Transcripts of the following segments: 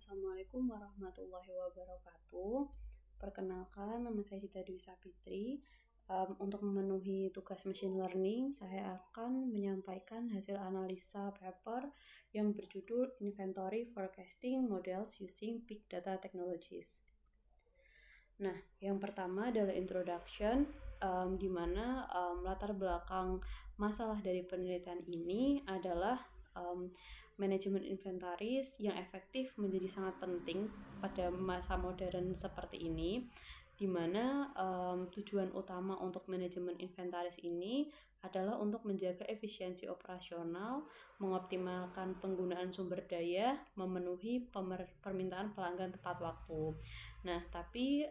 Assalamualaikum warahmatullahi wabarakatuh. Perkenalkan, nama saya Dita Dwi Sapitri. Untuk memenuhi tugas machine learning, saya akan menyampaikan hasil analisa paper yang berjudul Inventory Forecasting Models Using Big Data Technologies. Nah, yang pertama adalah introduction, di mana latar belakang masalah dari penelitian ini adalah manajemen inventaris yang efektif menjadi sangat penting pada masa modern seperti ini, di mana tujuan utama untuk manajemen inventaris ini adalah untuk menjaga efisiensi operasional, mengoptimalkan penggunaan sumber daya, memenuhi permintaan pelanggan tepat waktu. Nah, tapi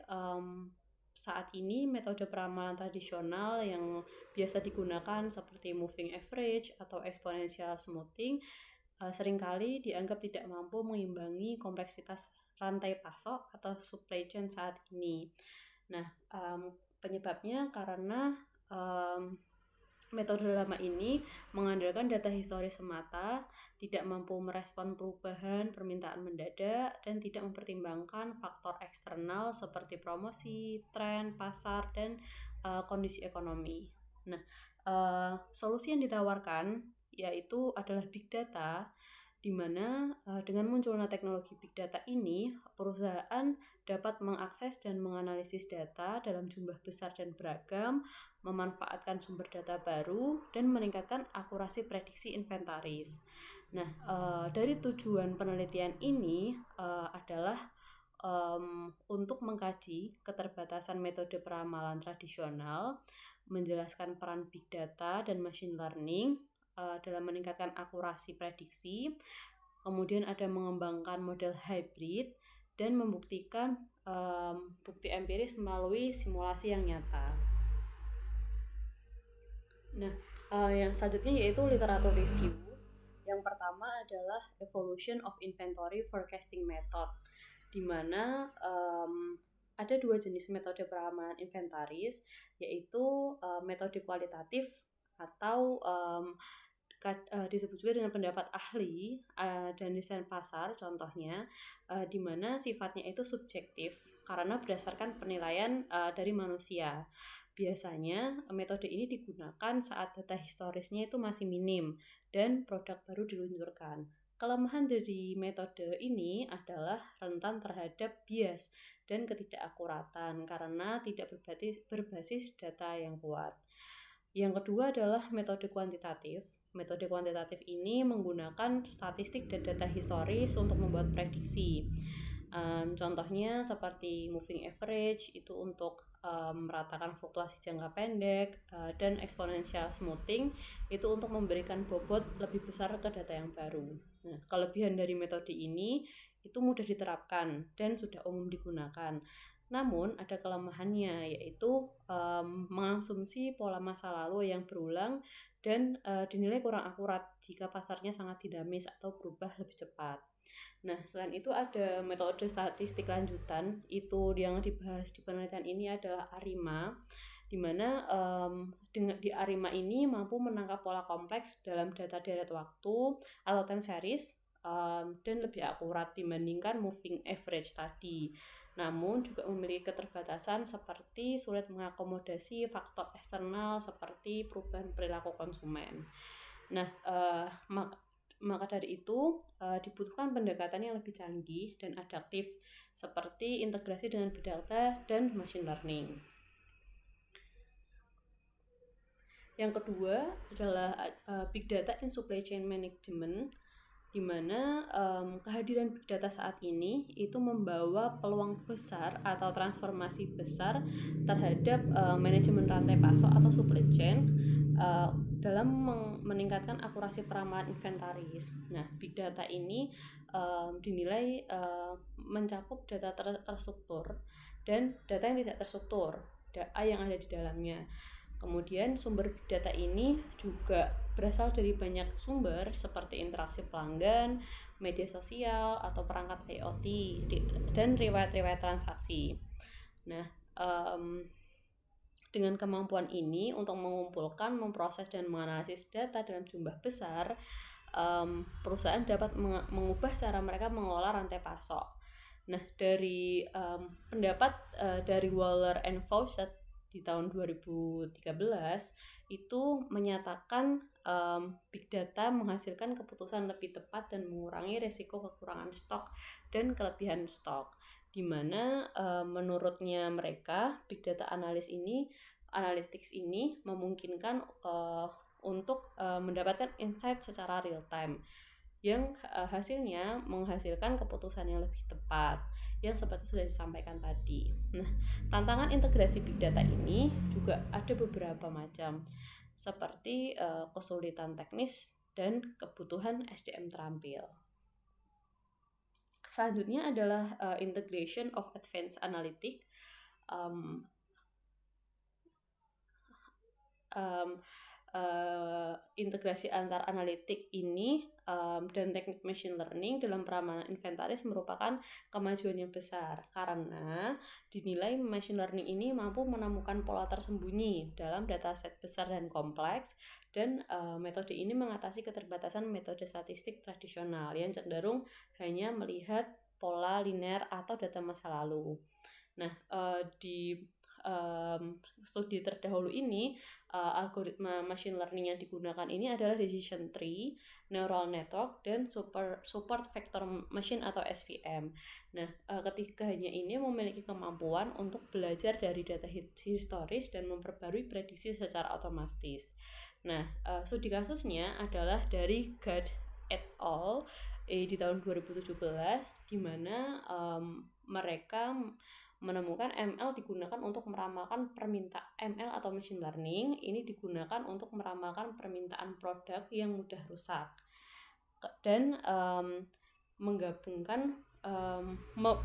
saat ini metode peramalan tradisional yang biasa digunakan seperti moving average atau exponential smoothing seringkali dianggap tidak mampu mengimbangi kompleksitas rantai pasok atau supply chain saat ini. Nah, penyebabnya karena metode lama ini mengandalkan data historis semata, tidak mampu merespon perubahan permintaan mendadak, dan tidak mempertimbangkan faktor eksternal seperti promosi, tren, pasar, dan kondisi ekonomi. Nah, solusi yang ditawarkan yaitu adalah big data, di mana dengan munculnya teknologi big data ini, perusahaan dapat mengakses dan menganalisis data dalam jumlah besar dan beragam, memanfaatkan sumber data baru, dan meningkatkan akurasi prediksi inventaris. Nah, dari tujuan penelitian ini adalah untuk mengkaji keterbatasan metode peramalan tradisional, menjelaskan peran big data dan machine learning dalam meningkatkan akurasi prediksi, kemudian ada mengembangkan model hybrid, dan membuktikan bukti empiris melalui simulasi yang nyata. Nah, yang selanjutnya yaitu literatur review. Yang pertama adalah Evolution of Inventory Forecasting Method, di mana ada dua jenis metode peramalan inventaris, yaitu metode kualitatif atau disebut juga dengan pendapat ahli dan desain pasar, contohnya, di mana sifatnya itu subjektif karena berdasarkan penilaian dari manusia. Biasanya metode ini digunakan saat data historisnya itu masih minim dan produk baru diluncurkan. Kelemahan dari metode ini adalah rentan terhadap bias dan ketidakakuratan karena tidak berbasis data yang kuat. Yang kedua adalah metode kuantitatif. Metode kuantitatif ini menggunakan statistik dan data historis untuk membuat prediksi. Contohnya seperti moving average itu untuk meratakan fluktuasi jangka pendek, dan exponential smoothing itu untuk memberikan bobot lebih besar ke data yang baru. Nah, kelebihan dari metode ini itu mudah diterapkan dan sudah umum digunakan. Namun ada kelemahannya, yaitu mengasumsi pola masa lalu yang berulang dan dinilai kurang akurat jika pasarnya sangat dinamis atau berubah lebih cepat. Nah, selain itu ada metode statistik lanjutan, itu yang dibahas di penelitian ini adalah ARIMA, di mana di ARIMA ini mampu menangkap pola kompleks dalam data deret waktu atau time series dan lebih akurat dibandingkan moving average tadi. Namun juga memiliki keterbatasan seperti sulit mengakomodasi faktor eksternal seperti perubahan perilaku konsumen. Nah, maka dari itu dibutuhkan pendekatan yang lebih canggih dan adaptif seperti integrasi dengan big data dan machine learning. Yang kedua adalah big data in supply chain management, di mana kehadiran big data saat ini itu membawa peluang besar atau transformasi besar terhadap manajemen rantai pasok atau supply chain dalam meningkatkan akurasi peramalan inventaris. Nah, big data ini dinilai mencakup data terstruktur dan data yang tidak terstruktur, data yang ada di dalamnya. Kemudian sumber big data ini juga berasal dari banyak sumber seperti interaksi pelanggan, media sosial, atau perangkat IoT, dan riwayat-riwayat transaksi. Nah, dengan kemampuan ini untuk mengumpulkan, memproses, dan menganalisis data dalam jumlah besar, perusahaan dapat mengubah cara mereka mengelola rantai pasok. Nah, dari pendapat dari Waller and Fawcett di tahun 2013 itu menyatakan big data menghasilkan keputusan lebih tepat dan mengurangi resiko kekurangan stok dan kelebihan stok, di mana menurutnya mereka big data analytics ini memungkinkan untuk mendapatkan insight secara real time yang hasilnya menghasilkan keputusan yang lebih tepat yang seperti sudah disampaikan tadi. Nah, tantangan integrasi big data ini juga ada beberapa macam, seperti kesulitan teknis dan kebutuhan SDM terampil. Selanjutnya adalah integration of advanced analytics. Integrasi antar analitik ini dan teknik machine learning dalam peramalan inventaris merupakan kemajuan yang besar karena dinilai machine learning ini mampu menemukan pola tersembunyi dalam dataset besar dan kompleks, dan metode ini mengatasi keterbatasan metode statistik tradisional yang cenderung hanya melihat pola linear atau data masa lalu. Nah, di studi terdahulu ini algoritma machine learning yang digunakan ini adalah decision tree, neural network, dan support vector machine atau SVM. Nah, ketiganya ini memiliki kemampuan untuk belajar dari data historis dan memperbarui prediksi secara otomatis. Nah, studi kasusnya adalah dari Gad et al. Di tahun 2017, di mana mereka menemukan ML digunakan untuk meramalkan permintaan ML atau machine learning ini digunakan untuk meramalkan permintaan produk yang mudah rusak dan menggabungkan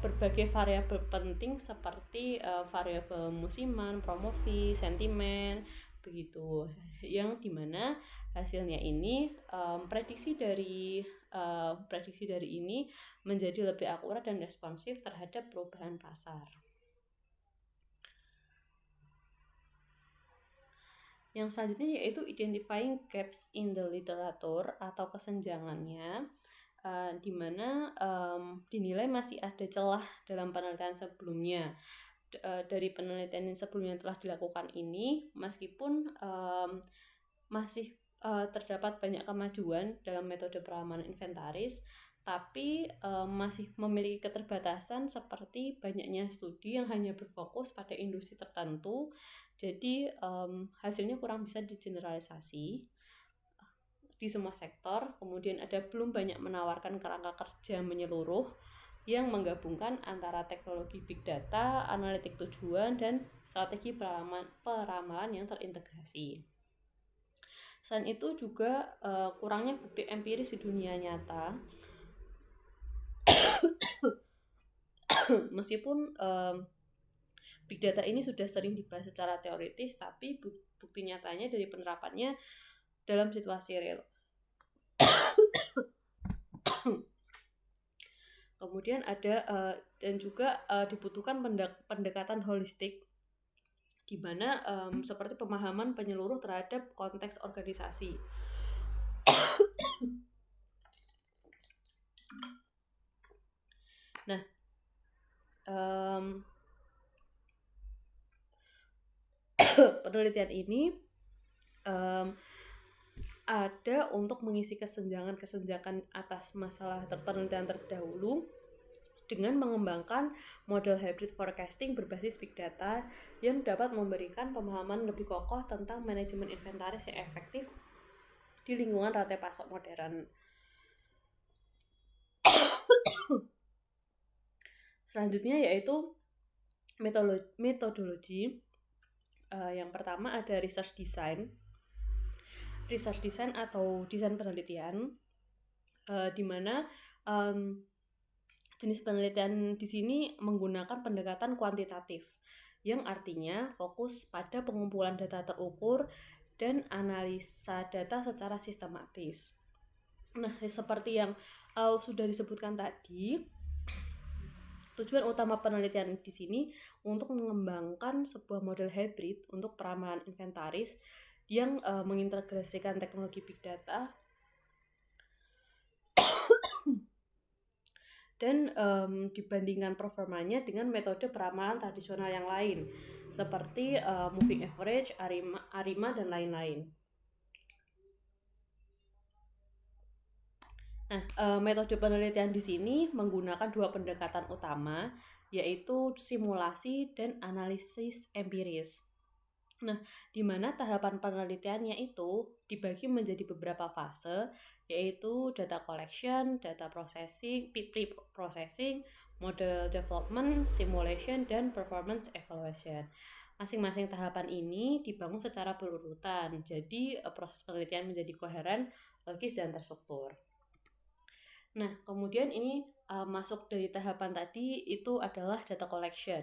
berbagai variabel penting seperti variabel musiman, promosi, sentimen, begitu, yang dimana hasilnya ini prediksi dari ini menjadi lebih akurat dan responsif terhadap perubahan pasar. Yang selanjutnya yaitu identifying gaps in the literature atau kesenjangannya, di mana dinilai masih ada celah dalam penelitian sebelumnya. Dari penelitian yang sebelumnya telah dilakukan ini, meskipun masih terdapat banyak kemajuan dalam metode peramalan inventaris, tapi masih memiliki keterbatasan seperti banyaknya studi yang hanya berfokus pada industri tertentu, jadi hasilnya kurang bisa digeneralisasi di semua sektor. Kemudian ada belum banyak menawarkan kerangka kerja menyeluruh yang menggabungkan antara teknologi big data, analitik tujuan, dan strategi peramalan yang terintegrasi. Selain itu juga kurangnya bukti empiris di dunia nyata. Meskipun big data ini sudah sering dibahas secara teoritis, tapi bukti nyatanya dari penerapannya dalam situasi real. Kemudian ada dan juga dibutuhkan pendekatan holistik, di mana seperti pemahaman penyeluruh terhadap konteks organisasi. Nah, penelitian ini ada untuk mengisi kesenjangan atas masalah penelitian terdahulu dengan mengembangkan model hybrid forecasting berbasis big data yang dapat memberikan pemahaman lebih kokoh tentang manajemen inventaris yang efektif di lingkungan rantai pasok modern. Selanjutnya yaitu metodologi. Yang pertama ada research design. Research design atau desain penelitian, di mana jenis penelitian di sini menggunakan pendekatan kuantitatif, yang artinya fokus pada pengumpulan data terukur dan analisa data secara sistematis. Nah, seperti yang sudah disebutkan tadi, tujuan utama penelitian di sini untuk mengembangkan sebuah model hybrid untuk peramalan inventaris yang mengintegrasikan teknologi big data dan dibandingkan performanya dengan metode peramalan tradisional yang lain seperti moving average, ARIMA dan lain-lain. Nah, metode penelitian di sini menggunakan dua pendekatan utama, yaitu simulasi dan analisis empiris. Nah, di mana tahapan penelitiannya itu dibagi menjadi beberapa fase, yaitu data collection, data processing, pre-processing, model development, simulation, dan performance evaluation. Masing-masing tahapan ini dibangun secara berurutan, jadi proses penelitian menjadi koheren, logis, dan terstruktur. Nah, kemudian ini masuk dari tahapan tadi itu adalah data collection.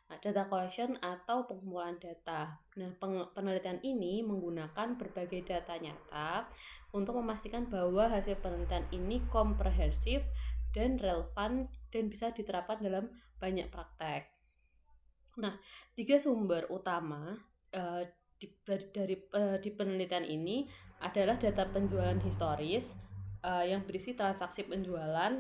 Nah, data collection atau pengumpulan data. Nah, penelitian ini menggunakan berbagai data nyata untuk memastikan bahwa hasil penelitian ini komprehensif dan relevan dan bisa diterapkan dalam banyak praktek. Nah, 3 sumber utama di penelitian ini adalah data penjualan historis, yang berisi transaksi penjualan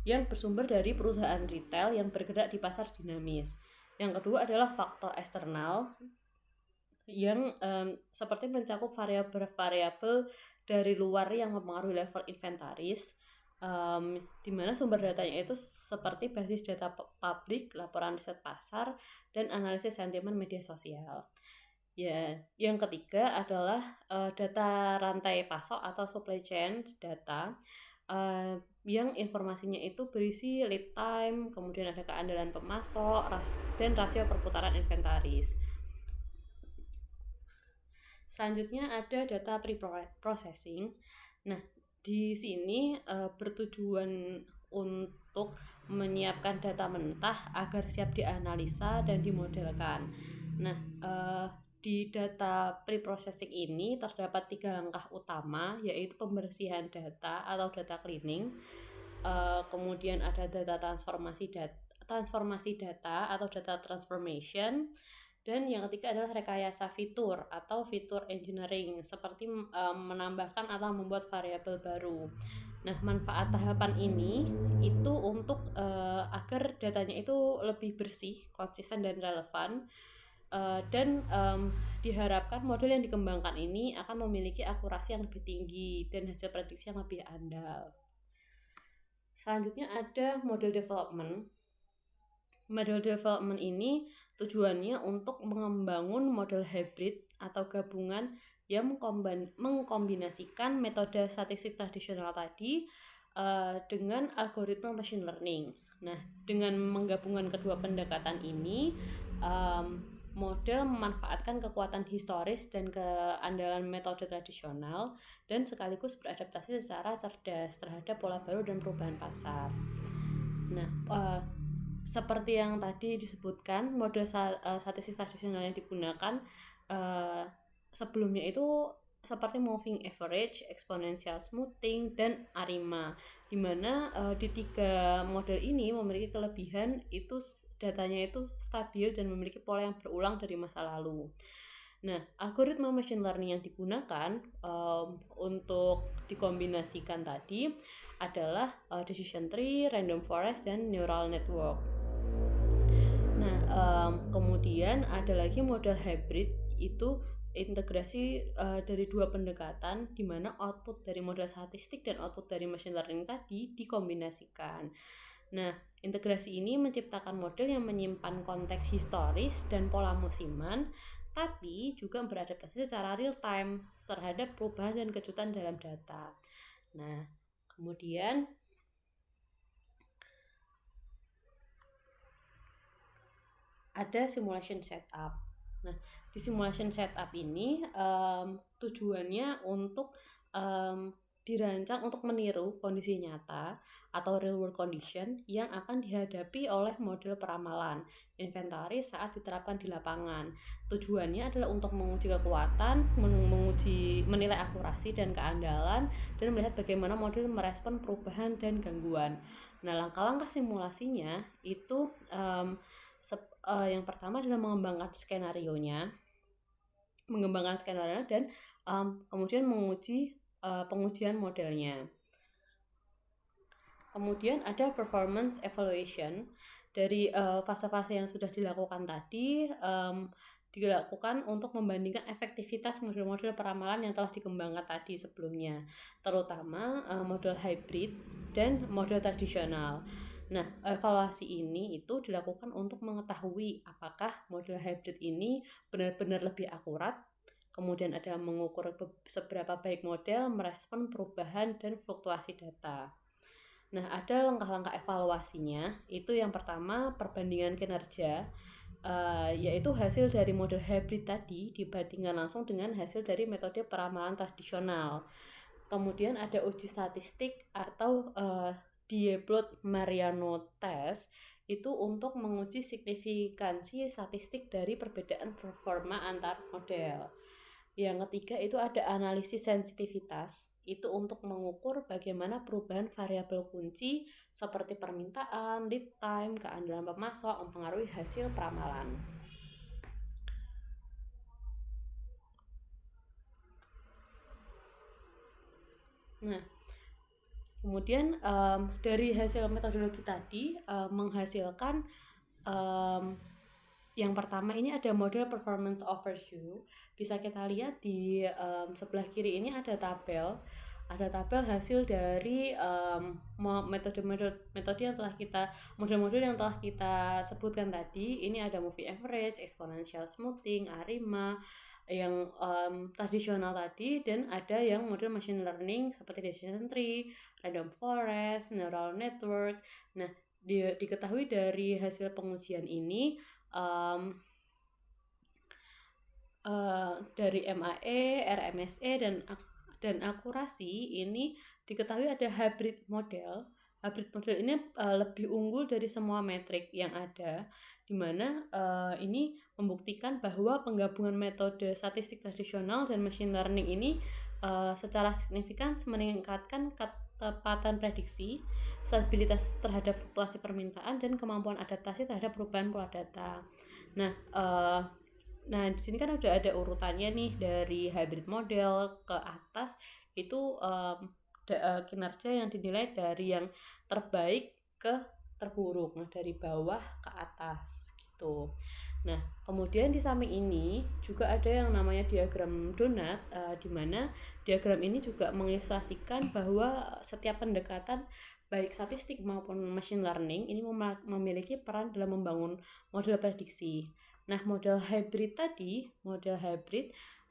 yang bersumber dari perusahaan retail yang bergerak di pasar dinamis. Yang kedua adalah faktor eksternal yang seperti mencakup variabel-variabel dari luar yang mempengaruhi level inventaris, di mana sumber datanya itu seperti basis data publik, laporan riset pasar, dan analisis sentimen media sosial. Ya, yang ketiga adalah data rantai pasok atau supply chain data, yang informasinya itu berisi lead time, kemudian ada keandalan pemasok, dan rasio perputaran inventaris. Selanjutnya ada data pre-processing. Nah, di sini bertujuan untuk menyiapkan data mentah agar siap dianalisa dan dimodelkan. Nah, di data pre-processing ini terdapat 3 langkah utama, yaitu pembersihan data atau data cleaning, kemudian ada data transformasi data atau data transformation, dan yang ketiga adalah rekayasa fitur atau fitur engineering, seperti menambahkan atau membuat variabel baru. Nah, manfaat tahapan ini itu untuk agar datanya itu lebih bersih, konsisten, dan relevan. Dan diharapkan model yang dikembangkan ini akan memiliki akurasi yang lebih tinggi dan hasil prediksi yang lebih andal. Selanjutnya ada model development. Model development ini tujuannya untuk membangun model hybrid atau gabungan yang mengkombinasikan metode statistik tradisional tadi dengan algoritma machine learning. Nah, dengan menggabungkan kedua pendekatan ini, model memanfaatkan kekuatan historis dan keandalan metode tradisional dan sekaligus beradaptasi secara cerdas terhadap pola baru dan perubahan pasar. Nah, seperti yang tadi disebutkan, model statistik tradisional yang digunakan sebelumnya itu seperti moving average, exponential smoothing, dan ARIMA, di mana di 3 model ini memiliki kelebihan itu datanya itu stabil dan memiliki pola yang berulang dari masa lalu. Nah, algoritma machine learning yang digunakan untuk dikombinasikan tadi adalah decision tree, random forest, dan neural network. Nah, kemudian ada lagi model hybrid, itu integrasi dari 2 pendekatan, di mana output dari model statistik dan output dari machine learning tadi dikombinasikan. Nah, integrasi ini menciptakan model yang menyimpan konteks historis dan pola musiman, tapi juga beradaptasi secara real time terhadap perubahan dan kejutan dalam data. Nah, kemudian ada simulation setup. Nah, di simulation setup ini tujuannya untuk dirancang untuk meniru kondisi nyata atau real world condition yang akan dihadapi oleh model peramalan inventaris saat diterapkan di lapangan. Tujuannya adalah untuk menguji kekuatan, menilai akurasi dan keandalan, dan melihat bagaimana model merespon perubahan dan gangguan. Nah, langkah-langkah simulasinya itu yang pertama adalah mengembangkan skenario-nya dan kemudian menguji pengujian modelnya. Kemudian ada performance evaluation dari fase-fase yang sudah dilakukan tadi, dilakukan untuk membandingkan efektivitas model-model peramalan yang telah dikembangkan tadi sebelumnya, terutama model hybrid dan model tradisional. Nah, evaluasi ini itu dilakukan untuk mengetahui apakah model hybrid ini benar-benar lebih akurat. Kemudian ada mengukur seberapa baik model merespon perubahan dan fluktuasi data. Nah, ada langkah-langkah evaluasinya. Itu yang pertama, perbandingan kinerja, yaitu hasil dari model hybrid tadi dibandingkan langsung dengan hasil dari metode peramalan tradisional. Kemudian ada uji statistik atau Dieblot-Mariano test, itu untuk menguji signifikansi statistik dari perbedaan performa antar model. Yang ketiga itu ada analisis sensitivitas, itu untuk mengukur bagaimana perubahan variabel kunci seperti permintaan, lead time, keandalan pemasok mempengaruhi hasil peramalan. Nah, kemudian dari hasil metodologi tadi menghasilkan yang pertama ini ada model performance overview. Bisa kita lihat di sebelah kiri ini ada tabel hasil dari metode yang telah kita model-model yang telah kita sebutkan tadi. Ini ada moving average, exponential smoothing, ARIMA yang tradisional tadi, dan ada yang model machine learning seperti decision tree, random forest, neural network. Nah, diketahui dari hasil pengujian ini dari MAE, RMSE dan akurasi ini diketahui ada hybrid model. Hybrid model ini lebih unggul dari semua metrik yang ada, di mana ini membuktikan bahwa penggabungan metode statistik tradisional dan machine learning ini secara signifikan meningkatkan ketepatan prediksi, stabilitas terhadap fluktuasi permintaan, dan kemampuan adaptasi terhadap perubahan pola data. Nah, di sini kan udah ada urutannya nih dari hybrid model ke atas itu kinerja yang dinilai dari yang terbaik ke terburuk, nah dari bawah ke atas gitu. Nah, kemudian di samping ini juga ada yang namanya diagram donat, di mana diagram ini juga mengilustrasikan bahwa setiap pendekatan baik statistik maupun machine learning ini memiliki peran dalam membangun model prediksi. Nah, model hybrid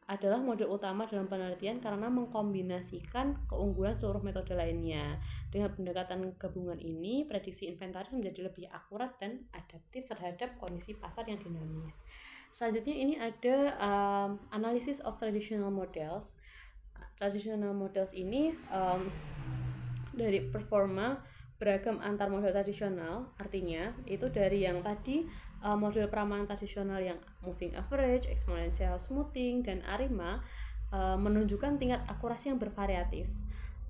adalah model utama dalam penelitian karena mengkombinasikan keunggulan seluruh metode lainnya. Dengan pendekatan gabungan ini, prediksi inventaris menjadi lebih akurat dan adaptif terhadap kondisi pasar yang dinamis. Selanjutnya ini ada analysis of traditional models. Traditional models ini dari performa beragam antar model tradisional, artinya itu dari yang tadi model peramalan tradisional yang moving average, exponential smoothing, dan ARIMA menunjukkan tingkat akurasi yang bervariatif,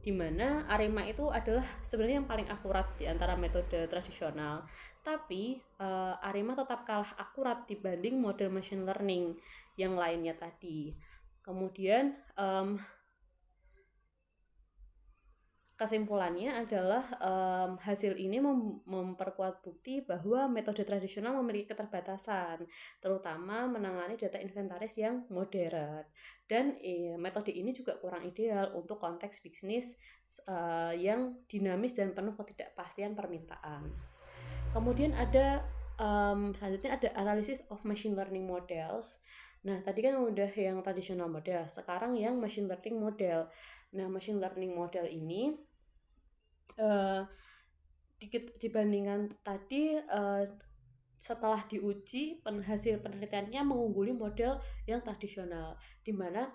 di mana ARIMA itu adalah sebenarnya yang paling akurat di antara metode tradisional, tapi ARIMA tetap kalah akurat dibanding model machine learning yang lainnya tadi. Kemudian kesimpulannya adalah hasil ini memperkuat bukti bahwa metode tradisional memiliki keterbatasan, terutama menangani data inventaris yang modern. Dan metode ini juga kurang ideal untuk konteks bisnis yang dinamis dan penuh ketidakpastian permintaan. Kemudian ada selanjutnya ada analysis of machine learning models. Nah, tadi kan udah yang tradisional model, sekarang yang machine learning model. Nah, machine learning model ini dibandingkan tadi setelah diuji hasil penelitiannya mengungguli model yang tradisional, di mana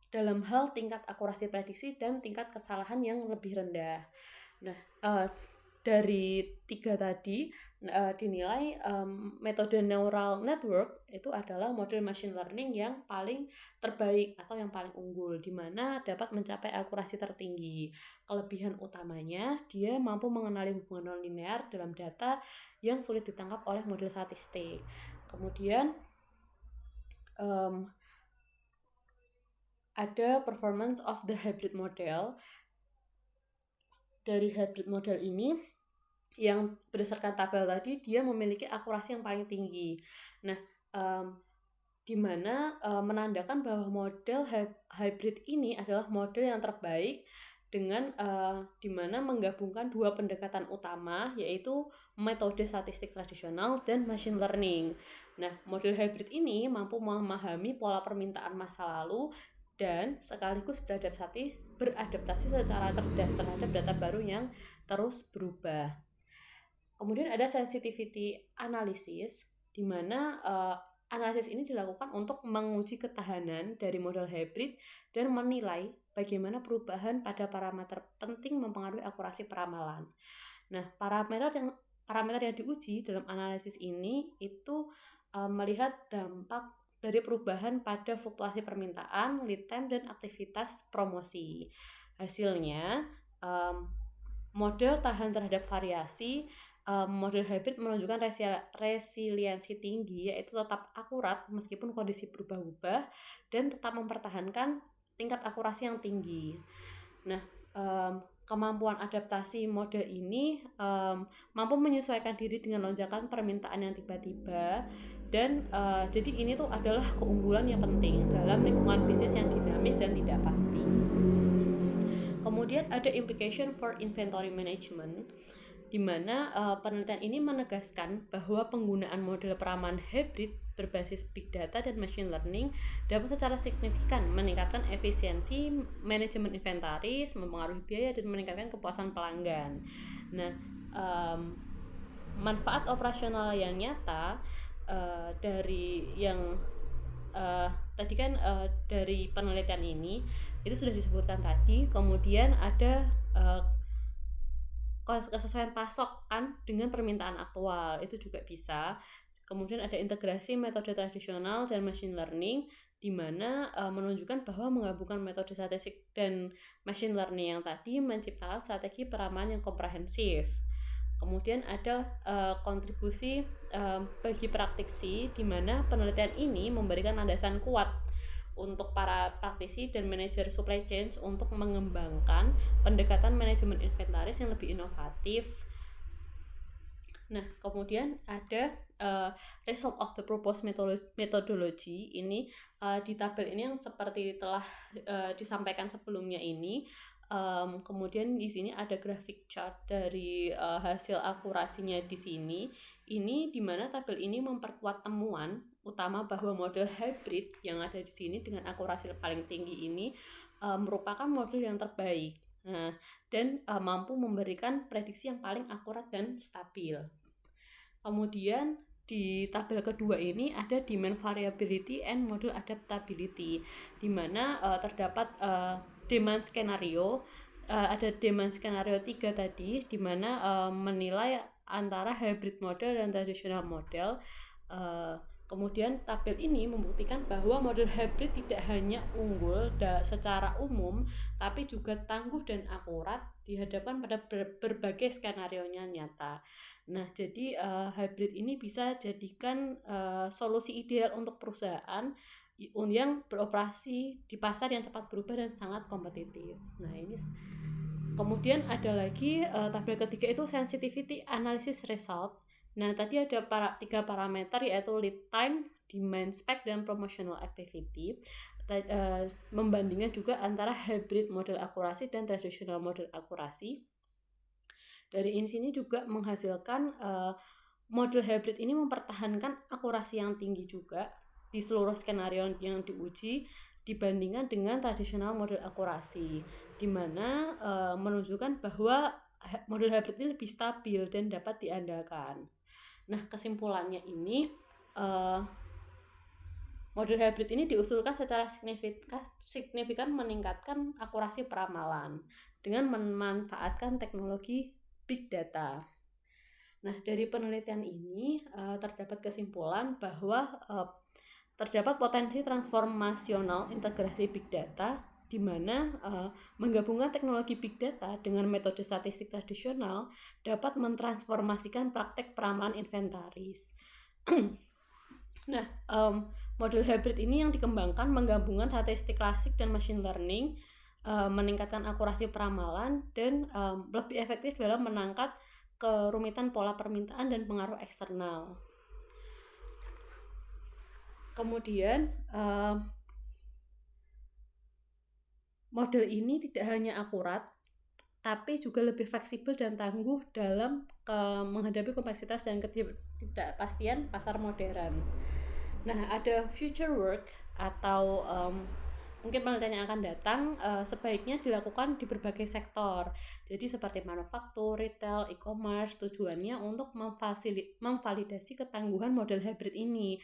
dalam hal tingkat akurasi prediksi dan tingkat kesalahan yang lebih rendah. Nah, dari tiga tadi dinilai metode neural network itu adalah model machine learning yang paling terbaik atau yang paling unggul, di mana dapat mencapai akurasi tertinggi. Kelebihan utamanya, dia mampu mengenali hubungan nonlinear dalam data yang sulit ditangkap oleh model statistik. Kemudian ada performance of the hybrid model. dari hybrid model ini yang berdasarkan tabel tadi dia memiliki akurasi yang paling tinggi. Nah, di mana menandakan bahwa model hybrid ini adalah model yang terbaik dengan di mana menggabungkan dua pendekatan utama, yaitu metode statistik tradisional dan machine learning. Nah, model hybrid ini mampu memahami pola permintaan masa lalu dan sekaligus beradaptasi secara cerdas terhadap data baru yang terus berubah. Kemudian ada sensitivity analysis, di mana analisis ini dilakukan untuk menguji ketahanan dari model hybrid dan menilai bagaimana perubahan pada parameter penting mempengaruhi akurasi peramalan. Nah, parameter yang diuji dalam analisis ini itu melihat dampak dari perubahan pada fluktuasi permintaan, lead time, dan aktivitas promosi. Hasilnya, model tahan terhadap variasi. Model hybrid menunjukkan resiliensi tinggi, yaitu tetap akurat meskipun kondisi berubah-ubah dan tetap mempertahankan tingkat akurasi yang tinggi. Nah, kemampuan adaptasi model ini mampu menyesuaikan diri dengan lonjakan permintaan yang tiba-tiba, dan jadi ini tuh adalah keunggulan yang penting dalam lingkungan bisnis yang dinamis dan tidak pasti. Kemudian ada implication for inventory management, di mana penelitian ini menegaskan bahwa penggunaan model peramalan hybrid berbasis big data dan machine learning dapat secara signifikan meningkatkan efisiensi manajemen inventaris, mempengaruhi biaya, dan meningkatkan kepuasan pelanggan. Nah, manfaat operasional yang nyata dari yang tadi kan dari penelitian ini itu sudah disebutkan tadi. Kemudian ada kesesuaian pasokan dengan permintaan aktual, itu juga bisa. Kemudian ada integrasi metode tradisional dan machine learning, di mana menunjukkan bahwa menggabungkan metode statistik dan machine learning yang tadi menciptakan strategi peramalan yang komprehensif. Kemudian ada kontribusi bagi praktisi, di mana penelitian ini memberikan landasan kuat untuk para praktisi dan manajer supply chain untuk mengembangkan pendekatan manajemen inventaris yang lebih inovatif. Nah, kemudian ada result of the proposed methodology. Ini di tabel ini yang seperti telah disampaikan sebelumnya ini. Kemudian di sini ada grafik chart dari hasil akurasinya di sini. Ini di mana tabel ini memperkuat temuan utama bahwa model hybrid yang ada di sini dengan akurasi paling tinggi ini merupakan model yang terbaik. Nah, dan mampu memberikan prediksi yang paling akurat dan stabil. Kemudian di tabel kedua ini ada demand variability and model adaptability, di mana terdapat demand skenario. Ada demand skenario 3 tadi, di mana menilai antara hybrid model dan tradisional model. Kemudian tabel ini membuktikan bahwa model hybrid tidak hanya unggul secara umum, tapi juga tangguh dan akurat dihadapkan pada berbagai skenario-nya nyata. Nah, jadi hybrid ini bisa jadikan solusi ideal untuk perusahaan yang beroperasi di pasar yang cepat berubah dan sangat kompetitif. Nah, ini kemudian ada lagi tabel ketiga itu sensitivity analysis result. Nah, tadi ada 3 parameter, yaitu lead time, demand spec, dan promotional activity. Membandingkan juga antara hybrid model akurasi dan tradisional model akurasi. Dari sini juga menghasilkan model hybrid ini mempertahankan akurasi yang tinggi juga di seluruh skenario yang diuji dibandingkan dengan tradisional model akurasi, di mana menunjukkan bahwa model hybrid ini lebih stabil dan dapat diandalkan. Nah, kesimpulannya ini model hybrid ini diusulkan secara signifikan meningkatkan akurasi peramalan dengan memanfaatkan teknologi big data. Nah, dari penelitian ini terdapat kesimpulan bahwa terdapat potensi transformasional integrasi big data, di mana menggabungkan teknologi big data dengan metode statistik tradisional dapat mentransformasikan praktek peramalan inventaris. Nah, model hybrid ini yang dikembangkan menggabungkan statistik klasik dan machine learning meningkatkan akurasi peramalan, dan lebih efektif dalam menangkap kerumitan pola permintaan dan pengaruh eksternal. Kemudian model ini tidak hanya akurat, tapi juga lebih fleksibel dan tangguh dalam menghadapi kompleksitas dan ketidakpastian pasar modern. Nah, ada future work atau mungkin penelitian yang akan datang sebaiknya dilakukan di berbagai sektor. Jadi seperti manufaktur, retail, e-commerce, tujuannya untuk memvalidasi ketangguhan model hybrid ini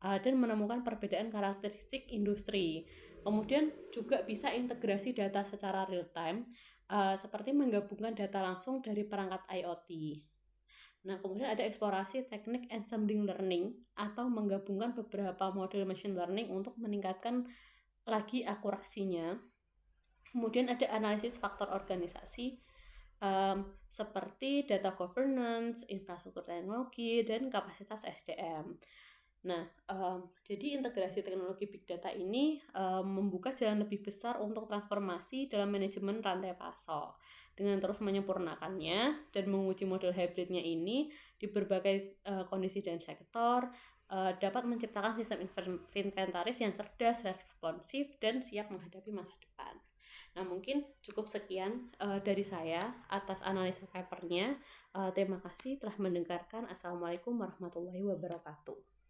dan menemukan perbedaan karakteristik industri. Kemudian juga bisa integrasi data secara real time, seperti menggabungkan data langsung dari perangkat IoT. Nah, kemudian ada eksplorasi teknik ensemble learning atau menggabungkan beberapa model machine learning untuk meningkatkan lagi akurasinya. Kemudian ada analisis faktor organisasi seperti data governance, infrastruktur teknologi, dan kapasitas SDM. Nah, jadi integrasi teknologi big data ini membuka jalan lebih besar untuk transformasi dalam manajemen rantai pasok. Dengan terus menyempurnakannya dan menguji model hybridnya ini di berbagai kondisi dan sektor, dapat menciptakan sistem inventaris yang cerdas, responsif, dan siap menghadapi masa depan. Nah, mungkin cukup sekian dari saya atas analisa papernya. Terima kasih telah mendengarkan. Assalamualaikum warahmatullahi wabarakatuh.